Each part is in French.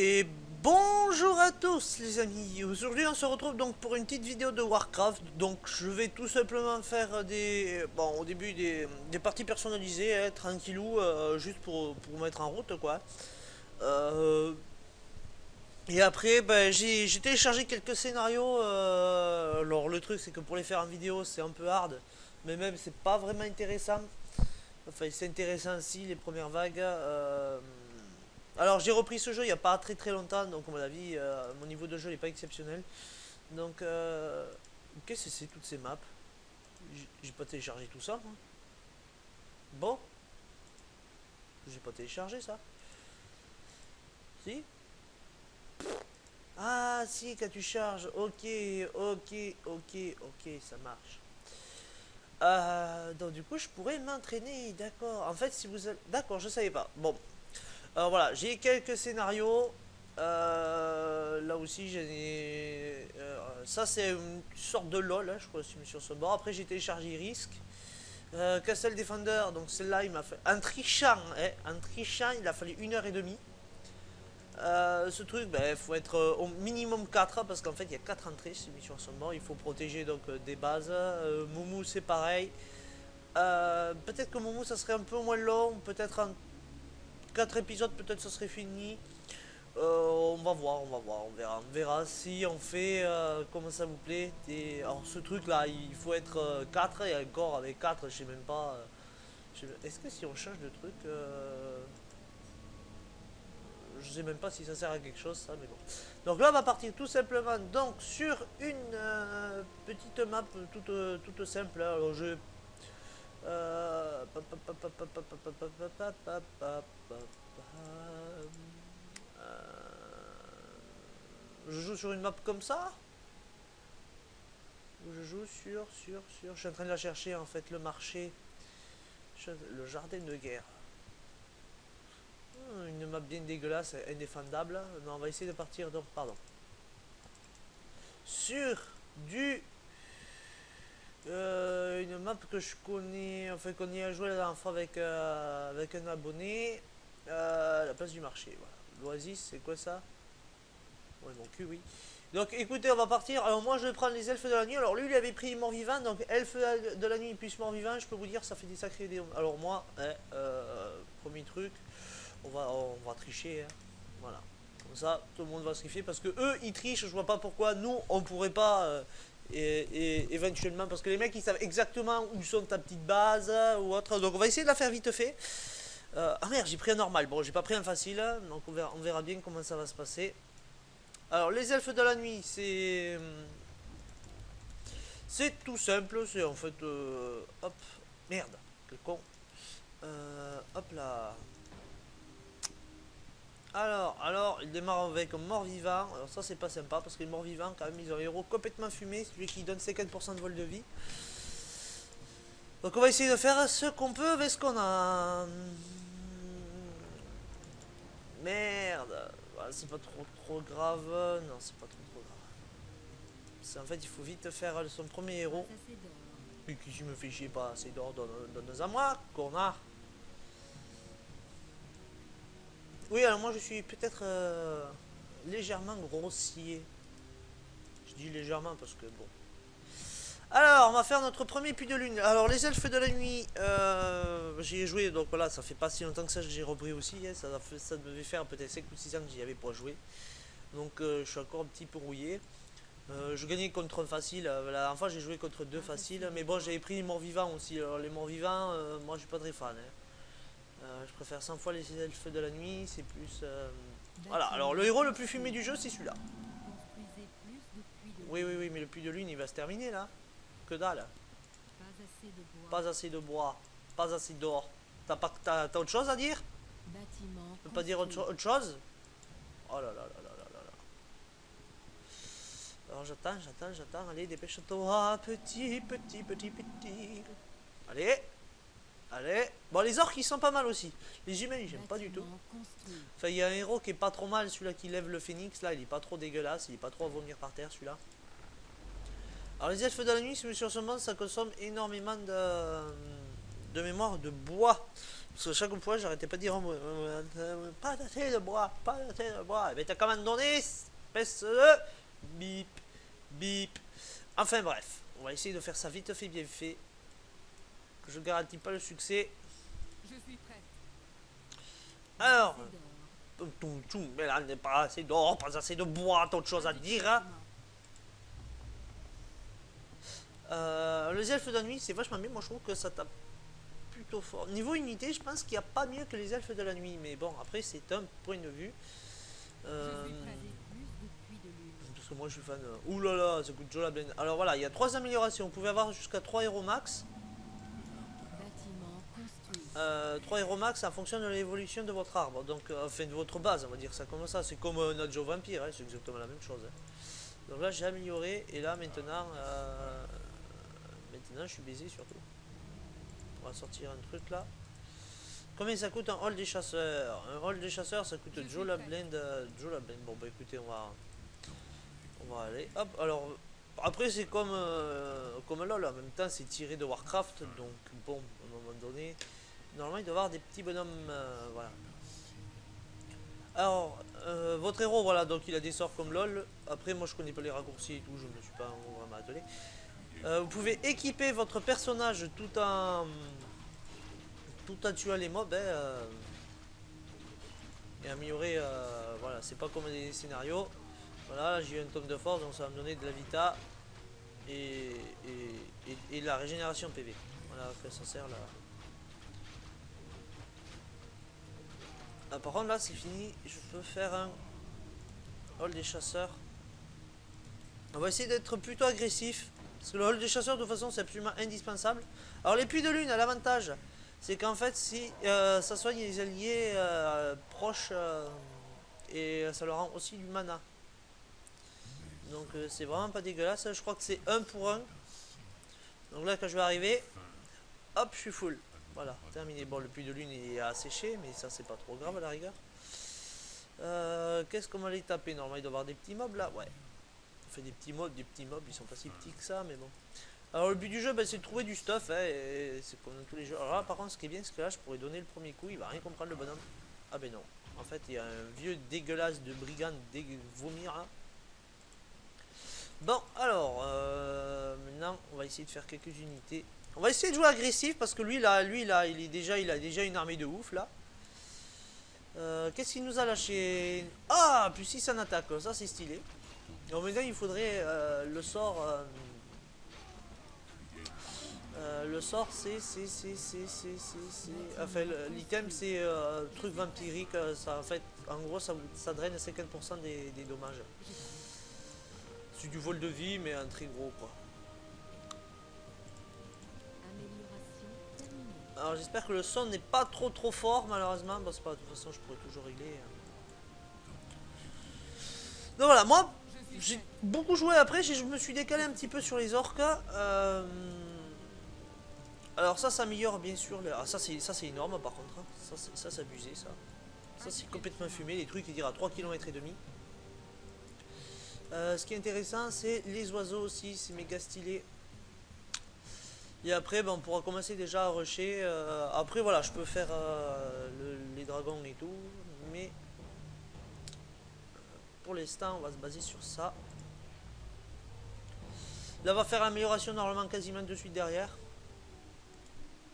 Et bonjour à tous les amis. Aujourd'hui on se retrouve donc pour une petite vidéo de Warcraft. Donc je vais tout simplement faire au début des parties personnalisées, tranquillou, juste pour mettre en route quoi. Euh, et après j'ai téléchargé quelques scénarios. Alors le truc c'est que pour les faire en vidéo c'est un peu hard, mais même c'est pas vraiment intéressant. Enfin, c'est intéressant si les premières vagues. Alors, j'ai repris ce jeu il n'y a pas très très longtemps, donc à mon avis, mon niveau de jeu n'est pas exceptionnel. Donc, qu'est-ce que c'est toutes ces maps? J'ai pas téléchargé tout ça, moi. Bon, j'ai pas téléchargé ça. Si? Ah, si, quand tu charges. Ok, ok, ok, ok, ça marche. Donc, du coup, je pourrais m'entraîner, d'accord. En fait, si vous. D'accord, je savais pas. Bon, alors voilà, j'ai quelques scénarios. Là aussi, j'ai. Ça, c'est une sorte de LOL, hein, je crois, sur ce bord. Après, j'ai téléchargé Risk. Castle Defender, donc celle-là, il m'a fait. Un trichant, il a fallu 1 heure et demie. Ce truc, il faut être au minimum 4 parce qu'en fait, il y a 4 entrées sur ce bord. Il faut protéger donc des bases. Moumou, c'est pareil. Peut-être que Moumou, ça serait un peu moins long. Peut-être en 4 épisodes, peut-être ça serait fini. On verra si on fait, comment ça vous plaît. Alors ce truc là, il faut être 4 et encore avec 4 je sais même pas. Est-ce que si on change de truc, je sais même pas si ça sert à quelque chose ça, mais bon. Donc là on va partir tout simplement donc sur une petite map toute simple. Alors je je joue sur une map comme ça. Où je joue sur. Je suis en train de la chercher en fait, le marché. Le jardin de guerre. Une map bien dégueulasse, indéfendable. Non, on va essayer de partir donc, pardon. Sur du. Une map que je connais, enfin qu'on y a joué la dernière fois avec un abonné. La place du marché, voilà. L'Oasis, c'est quoi ça? Ouais, mon cul, oui. Donc écoutez, on va partir. Alors moi je vais prendre les elfes de la nuit. Alors lui il avait pris mort-vivant. Donc elfes de la nuit plus mort-vivant, je peux vous dire ça fait des sacrés dés. Alors moi, premier truc, on va tricher. Hein. Voilà. Comme ça, tout le monde va se rifier. Parce que eux ils trichent, je vois pas pourquoi. Nous on pourrait pas. Et éventuellement, parce que les mecs ils savent exactement où sont ta petite base ou autre. Donc on va essayer de la faire vite fait. Ah merde, j'ai pris un normal. Bon, j'ai pas pris un facile. Donc on verra bien comment ça va se passer. Alors, les elfes de la nuit, c'est tout simple. C'est en fait. Hop. Merde. Quel con. Hop là. Alors, il démarre avec un mort-vivant. Alors, ça, c'est pas sympa parce que les morts-vivants, quand même, ils ont un héros complètement fumé. Celui qui donne 50% de vol de vie. Donc, on va essayer de faire ce qu'on peut avec ce qu'on a. Merde. Voilà, c'est pas trop grave. Non, c'est pas trop grave. En fait, il faut vite faire son premier héros. Et qui me fait chier pas assez d'or, donne-nous à moi, connard. Oui, alors moi je suis peut-être légèrement grossier. Je dis légèrement parce que bon. Alors, on va faire notre premier puits de lune. Alors, les elfes de la nuit, j'y ai joué, donc voilà, ça fait pas si longtemps que ça que j'ai repris aussi. Hein, ça devait faire peut-être 5 ou 6 ans que j'y avais pas joué. Donc, je suis encore un petit peu rouillé. Je gagnais contre un facile. La dernière fois, j'ai joué contre 2 faciles. Mais bon, j'avais pris les morts vivants aussi. Alors, les morts vivants, moi, je suis pas très fan. Hein. Je préfère 100 fois les elfes de la nuit. C'est plus. Voilà. Alors, le héros le plus fumé du jeu, c'est celui-là. Oui, oui, oui, mais le puits de lune, il va se terminer là. Que dalle. Pas assez de bois. Pas assez d'or. T'as autre chose à dire? Tu peux pas dire autre chose? Oh là là là là là là là. Alors j'attends. Allez, dépêche-toi. Petit. Allez. Allez. Bon, les orques, ils sont pas mal aussi. Les humains, j'aime pas du tout. Enfin, il y a un héros qui est pas trop mal. Celui-là qui lève le phénix, là, il est pas trop dégueulasse. Il est pas trop à vomir par terre, celui-là. Alors, les elfes de la nuit, sur ce monde, ça consomme énormément de mémoire de bois. Parce que chaque fois, j'arrêtais pas de dire pas d'assez de bois, pas d'assez de bois. Mais t'as quand même donné, espèce de bip, bip. Enfin bref, on va essayer de faire ça vite fait, bien fait. Que je garantis pas le succès. Je suis prête. Alors, mais là, n'est pas assez d'or, pas assez de bois, tant de choses à dire. Hein. Les elfes de la nuit, c'est vachement bien. Moi, je trouve que ça tape plutôt fort. Niveau unité, je pense qu'il n'y a pas mieux que les elfes de la nuit. Mais bon, après, c'est un point de vue. Parce que moi, je suis fan. Ouh là là, ça coûte la blende. Alors voilà, il y a 3 améliorations. Vous pouvez avoir jusqu'à 3 héros max. 3 héros max en fonction de l'évolution de votre arbre. Donc, enfin, de votre base, on va dire ça comme ça. C'est comme un Age of Vampire, hein, c'est exactement la même chose. Hein. Donc là, j'ai amélioré. Et là, maintenant, maintenant, je suis baisé surtout. On va sortir un truc là. Combien ça coûte un hall des chasseurs? Un hall des chasseurs, ça coûte Joe la blend. Bon, bah écoutez, on va aller. Hop, alors. Après, c'est comme LOL. En même temps, c'est tiré de Warcraft. Donc, bon, à un moment donné. Normalement, il doit y avoir des petits bonhommes. Voilà. Alors, votre héros, voilà, donc il a des sorts comme LOL. Après, moi, je connais pas les raccourcis et tout. Je me suis pas vraiment attelé. Vous pouvez équiper votre personnage tout en tuant les mobs et améliorer. Voilà, c'est pas comme des scénarios. Voilà, j'ai eu un tome de force, donc ça va me donner de la vita et la régénération PV. Voilà, que ça sert là. Ah, par contre, là, c'est fini. Je peux faire un hall des chasseurs. On va essayer d'être plutôt agressif. Parce que le hall des chasseurs, de toute façon, c'est absolument indispensable. Alors, les puits de lune, l'avantage, c'est qu'en fait, si ça soigne les alliés proches et ça leur rend aussi du mana. Donc, c'est vraiment pas dégueulasse. Je crois que c'est 1 pour 1. Donc là, quand je vais arriver, hop, je suis full. Voilà, terminé. Bon, le puits de lune est asséché, mais ça, c'est pas trop grave à la rigueur. Qu'est-ce qu'on va aller taper? Normalement, il doit y avoir des petits mobs là. Ouais. On fait des petits mobs, ils sont pas si petits que ça, mais bon. Alors, le but du jeu, ben, c'est de trouver du stuff, hein, et c'est comme dans tous les jeux. Alors là, par contre, ce qui est bien, c'est que là, je pourrais donner le premier coup, il va rien comprendre le bonhomme. Ah ben non. En fait, il y a un vieux dégueulasse de brigand vomir là. Bon, alors, maintenant, on va essayer de faire quelques unités. On va essayer de jouer agressif parce que lui, là, il a déjà une armée de ouf là. Qu'est-ce qu'il nous a lâché? Ah, plus 6 en attaque, ça c'est stylé. Donc maintenant, il faudrait le sort. Le sort, c'est. Enfin, l'item, c'est truc vampirique. Ça, en fait, en gros, ça draine 50% des dommages. C'est du vol de vie, mais un très gros quoi. Alors j'espère que le son n'est pas trop fort malheureusement, parce que de toute façon je pourrais toujours régler. Donc voilà, moi j'ai beaucoup joué après, je me suis décalé un petit peu sur les orques. Alors ça s'améliore bien sûr. Ah, ça c'est énorme par contre, hein. Ça c'est abusé ça. Ça c'est complètement fumé, les trucs qui dirent à 3 km et demi. Ce qui est intéressant c'est les oiseaux aussi, c'est méga stylé. Et après, ben, on pourra commencer déjà à rusher. Après, voilà, je peux faire les dragons et tout. Mais pour l'instant, on va se baser sur ça. Là, on va faire l'amélioration normalement quasiment de suite derrière.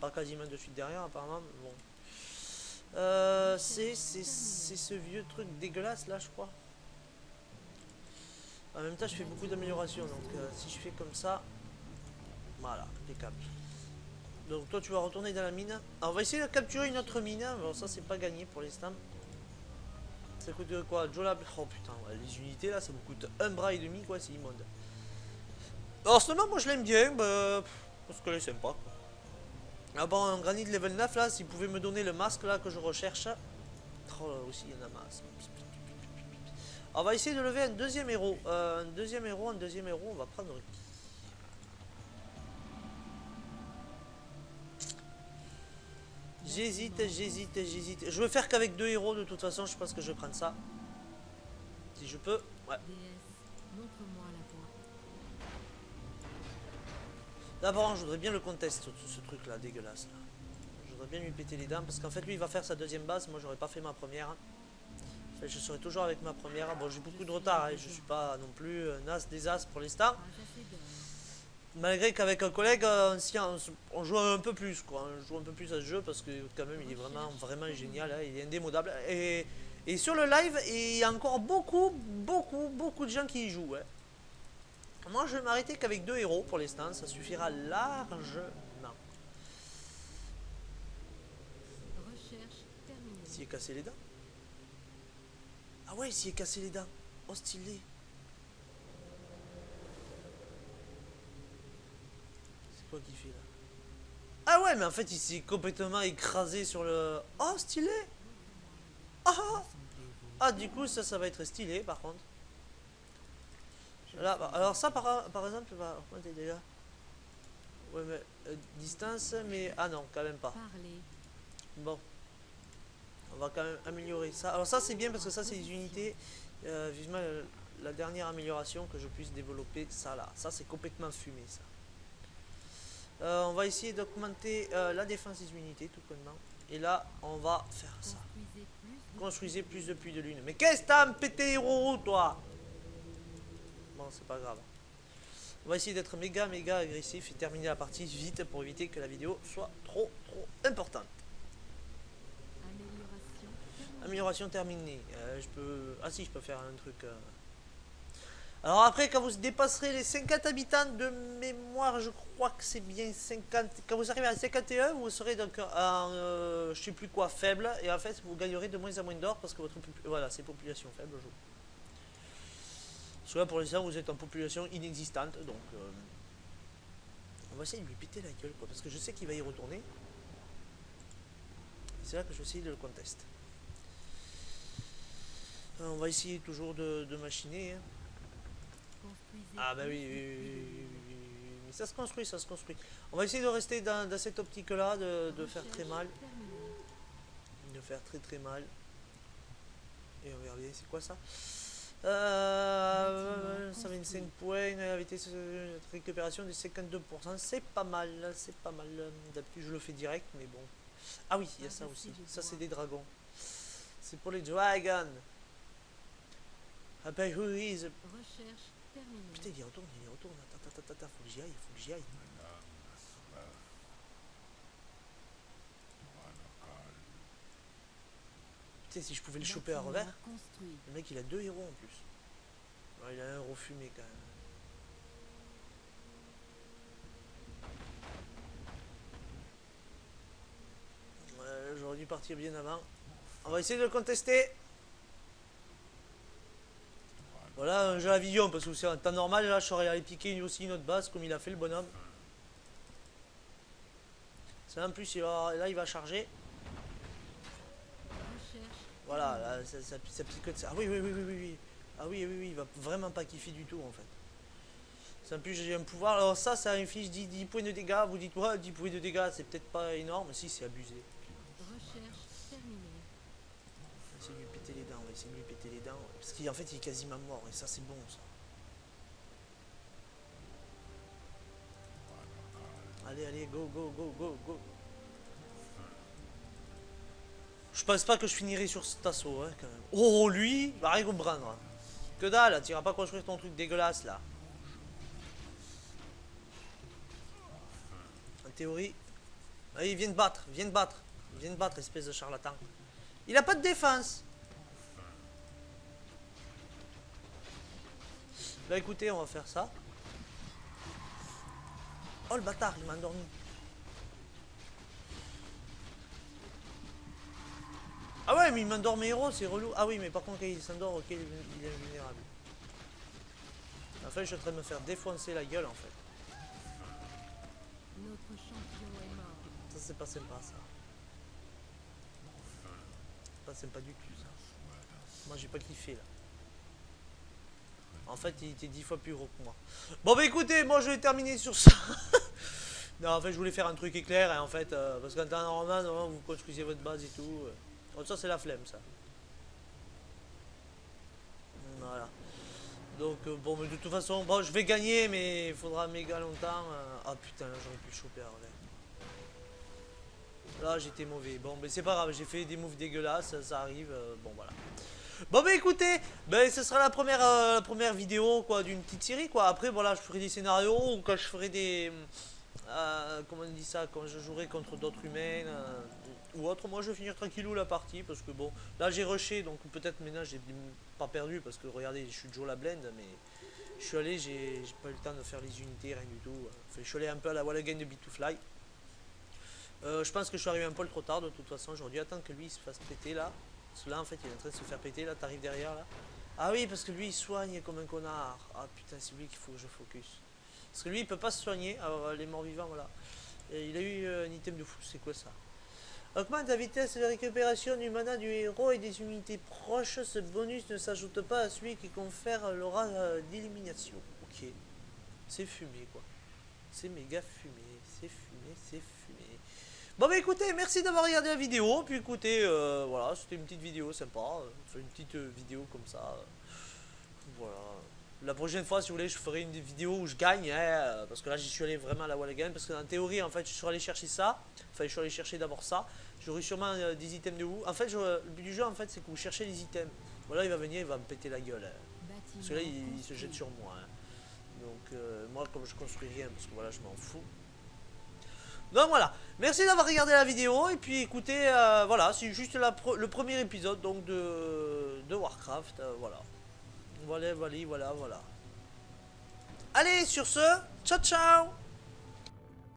Pas quasiment de suite derrière, apparemment. Mais bon. C'est ce vieux truc dégueulasse là, je crois. En même temps, je fais beaucoup d'améliorations. Donc, si je fais comme ça. Voilà, impeccable. Donc toi tu vas retourner dans la mine. Alors, on va essayer de capturer une autre mine. Bon ça c'est pas gagné pour l'instant. Ça coûte quoi? Jolab. Oh putain, ouais, les unités là ça me coûte un bras et demi quoi, c'est immonde. Alors seulement moi je l'aime bien, bah, parce qu'elle est sympa. Ah bon, un granit de level 9 là, s'il pouvait me donner le masque là que je recherche. Oh là aussi il y en a masse. Alors, on va essayer de lever un deuxième héros. Un deuxième héros, on va prendre qui? J'hésite. Je veux faire qu'avec 2 héros de toute façon, je pense que je vais prendre ça. Si je peux, ouais. D'abord, je voudrais bien le contest, ce truc là, dégueulasse. Là. Je voudrais J'aimerais bien lui péter les dents parce qu'en fait lui il va faire sa deuxième base, moi j'aurais pas fait ma première. Enfin, je serai toujours avec ma première. Bon j'ai beaucoup de retard, hein. Je suis pas non plus un as des as pour l'instant. Malgré qu'avec un collègue on joue un peu plus quoi. On joue un peu plus à ce jeu parce que quand même il est vraiment génial, hein. Il est indémodable. Et sur le live il y a encore beaucoup de gens qui y jouent. Hein. Moi je vais m'arrêter qu'avec 2 héros pour l'instant, ça suffira largement. S'il est cassé les dents. Ah ouais, s'il est cassé les dents. Oh stylé. C'est quoi qu'il fait là? Ah ouais, mais en fait il s'est complètement écrasé sur le... Oh stylé. Ah du coup ça va être stylé par contre. Là, alors ça par exemple va augmenter les dégâts. Ouais mais distance mais... Ah non quand même pas. Bon. On va quand même améliorer ça. Alors ça c'est bien parce que ça c'est des unités. Vivement la dernière amélioration que je puisse développer ça là. Ça c'est complètement fumé ça. On va essayer d'augmenter la défense des unités tout bonnement. Et là on va faire ça. Construisez plus de puits de lune. Mais qu'est-ce que t'as à me péter les roues toi? Bon c'est pas grave. On va essayer d'être méga agressif et terminer la partie vite pour éviter que la vidéo soit trop importante. Amélioration terminée. Je peux... Ah si, je peux faire un truc... Alors après, quand vous dépasserez les 50 habitants de mémoire, je crois que c'est bien 50... Quand vous arrivez à 51, vous serez donc en... je sais plus quoi, faible. Et en fait, vous gagnerez de moins en moins d'or parce que votre... Voilà, c'est population faible. Soit pour l'instant, vous êtes en population inexistante. Donc... on va essayer de lui péter la gueule, quoi. Parce que je sais qu'il va y retourner. C'est là que je vais essayer de le contester. On va essayer toujours de machiner. Hein. Ah bah oui, mais ça se construit, ça se construit. On va essayer de rester dans cette optique-là, de faire très mal. De faire très mal. Et on verra bien, c'est quoi ça 125 points, la vitesse de récupération de 52%. C'est pas mal, c'est pas mal. D'habitude je le fais direct, mais bon. Ah oui, il y a ça aussi. Ça c'est des dragons. C'est pour les dragons. Ah ben oui, putain il y retourne, attends, faut que j'y aille, Putain si je pouvais le choper à revers, le mec il a 2 héros en plus. Ouais, il a un héros fumé quand même. Ouais, j'aurais dû partir bien avant. On va essayer de le contester. Voilà, un jeu à vision, parce que c'est en temps normal, là, je serais allé piquer aussi une autre base, comme il a fait le bonhomme. Ça, en plus, là, il va charger. Voilà, là, ça picote ça. Ah oui. Ah oui, il va vraiment pas kiffer du tout, en fait. C'est en plus, j'ai un pouvoir. Alors ça inflige 10 points de dégâts. Vous dites, ouais, 10 points de dégâts, c'est peut-être pas énorme. Si, c'est abusé. On va essayer de lui péter les dents, parce qu'en fait il est quasiment mort et ça c'est bon ça. Allez, go. Je pense pas que je finirai sur cet assaut hein, quand même. Oh lui, va rien comprendre. Que dalle, tu iras pas construire ton truc dégueulasse là. En théorie. Allez, il vient de battre, espèce de charlatan. Il a pas de défense. Bah écoutez, on va faire ça. Oh le bâtard, il m'a endormi. Ah ouais, mais il m'endort mes héros, c'est relou. Ah oui, mais par contre, quand il s'endort, ok, il est invulnérable. En fait, je suis en train de me faire défoncer la gueule, en fait. Ça, c'est pas sympa, ça. C'est pas sympa du tout, ça. Moi, j'ai pas kiffé, là. En fait, il était 10 fois plus gros que moi. Bon, bah écoutez, moi, je vais terminer sur ça. Non, en fait, je voulais faire un truc éclair, et en fait, parce qu'en temps normal, vous construisez votre base et tout. Ça, c'est la flemme, ça. Voilà. Donc, bon, mais de toute façon, bon, je vais gagner, mais il faudra méga longtemps. Ah putain, là, j'aurais pu le choper à revers. Là, j'étais mauvais. Bon, mais c'est pas grave, j'ai fait des moves dégueulasses, ça arrive. Bon, voilà. Bon, bah écoutez, ben, ce sera la première vidéo quoi d'une petite série, quoi. Après, voilà, je ferai des scénarios ou quand je ferai des. Comment on dit ça? Quand je jouerai contre d'autres humains ou autre. Moi, je vais finir tranquillou la partie parce que bon, là, j'ai rushé, donc peut-être maintenant, j'ai pas perdu parce que regardez, je suis Joe la blend, mais. Je suis allé, j'ai pas eu le temps de faire les unités, rien du tout. Enfin, je suis allé un peu à la wall again de Bit2Fly. Je pense que je suis arrivé un peu trop tard de toute façon. J'aurais dû attendre que lui il se fasse péter là. Parce que là en fait il est en train de se faire péter là, t'arrives derrière là. Ah oui, parce que lui il soigne comme un connard. Ah putain, c'est lui qu'il faut que je focus. Parce que lui il peut pas se soigner. Alors les morts vivants voilà. Et il a eu un item de fou, c'est quoi ça? Augmente la vitesse de récupération du mana du héros et des unités proches. Ce bonus ne s'ajoute pas à celui qui confère l'aura d'élimination. Ok. C'est fumé quoi. C'est méga fumé. C'est fumé, c'est fumé. Bon bah écoutez, merci d'avoir regardé la vidéo. Puis écoutez, voilà, c'était une petite vidéo sympa. Une petite vidéo comme ça. Voilà. La prochaine fois, si vous voulez, je ferai une vidéo où je gagne. Hein, parce que là, j'y suis allé vraiment à la wall again. Parce que en théorie, en fait, je suis allé chercher ça. Enfin, je suis allé chercher d'abord ça. J'aurai sûrement des items de vous. En fait, le but du jeu, en fait, c'est que vous cherchez les items. Voilà, il va venir, il va me péter la gueule. Hein. Parce que là, il se jette sur moi. Hein. Donc, moi, comme je construis rien, parce que voilà, je m'en fous. Donc voilà, merci d'avoir regardé la vidéo et puis écoutez, voilà, c'est juste le premier épisode donc de Warcraft, voilà. Voilà, voilà, voilà, voilà. Allez, sur ce, ciao ciao.